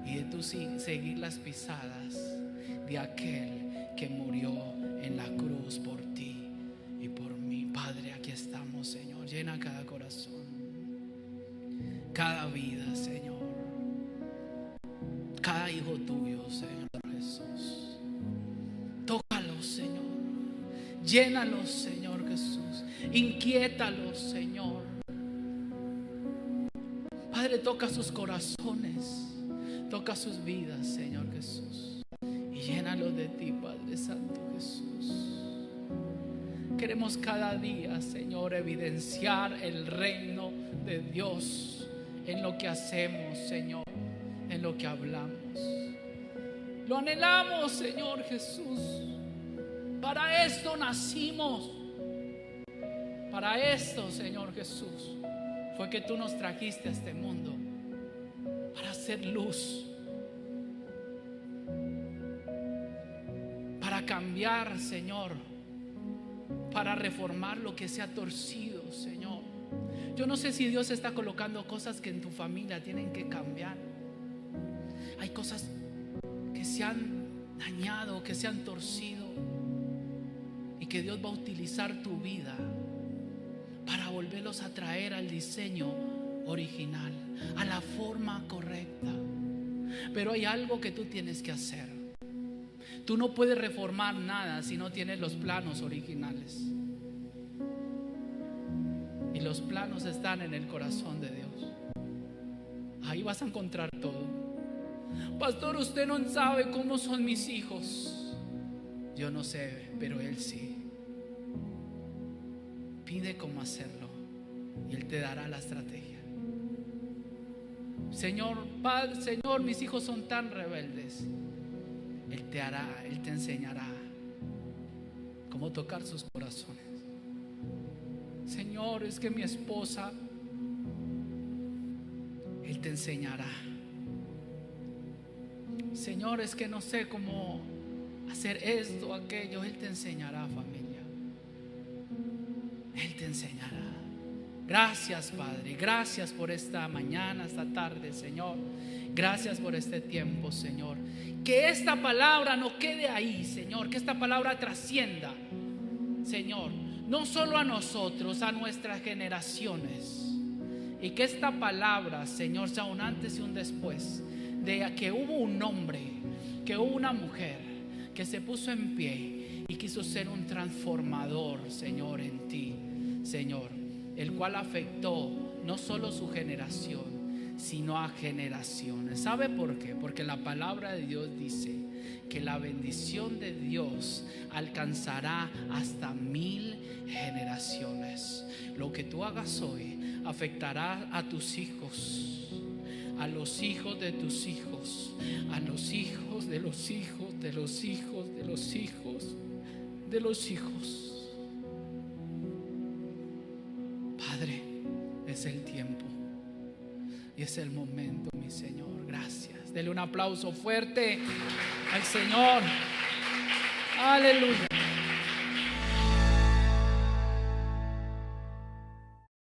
y de tú seguir las pisadas de aquel que murió en la cruz por ti y por mí. Padre, aquí estamos, Señor. Llena cada corazón, cada vida, Señor, cada hijo tuyo, Señor Jesús. Tócalos, Señor. Llénalos, Señor Jesús. Inquiétalos, Señor. Padre, toca sus corazones, toca sus vidas, Señor Jesús, y llénalos de ti, Padre Santo Jesús. Queremos cada día, Señor, evidenciar el reino de Dios en lo que hacemos, Señor, en lo que hablamos. Lo anhelamos, Señor Jesús. Para esto nacimos. Para esto, Señor Jesús, fue que tú nos trajiste a este mundo, para hacer luz, para cambiar, Señor, para reformar lo que se ha torcido, Señor. Yo no sé si Dios está colocando cosas que en tu familia tienen que cambiar. Hay cosas que se han dañado, que se han torcido, y que Dios va a utilizar tu vida para volverlos a traer al diseño original, a la forma correcta. Pero hay algo que tú tienes que hacer. Tú no puedes reformar nada si no tienes los planos originales. Y los planos están en el corazón de Dios. Ahí vas a encontrar todo. Pastor, usted no sabe cómo son mis hijos. Yo no sé, pero Él sí. Pide cómo hacerlo y Él te dará la estrategia. Señor, Padre, Señor, mis hijos son tan rebeldes. Él te hará, Él te enseñará cómo tocar sus corazones. Señor, es que mi esposa, Él te enseñará. Señor, es que no sé cómo hacer esto, aquello. Él te enseñará, familia. Él te enseñará. Gracias, Padre. Gracias por esta mañana, esta tarde, Señor. Gracias por este tiempo, Señor. Que esta palabra no quede ahí, Señor. Que esta palabra trascienda, Señor, no solo a nosotros, a nuestras generaciones. Y que esta palabra, Señor, sea un antes y un después de que hubo un hombre, que hubo una mujer que se puso en pie y quiso ser un transformador, Señor, en ti, Señor, el cual afectó no solo su generación, sino a generaciones. ¿Sabe por qué? Porque la palabra de Dios dice que la bendición de Dios alcanzará hasta 1000 generaciones. Lo que tú hagas hoy afectará a tus hijos, a los hijos de tus hijos, a los hijos de los hijos de los hijos de los hijos de los hijos. Es el tiempo y es el momento, mi Señor. Gracias. Dele un aplauso fuerte al Señor. Aleluya.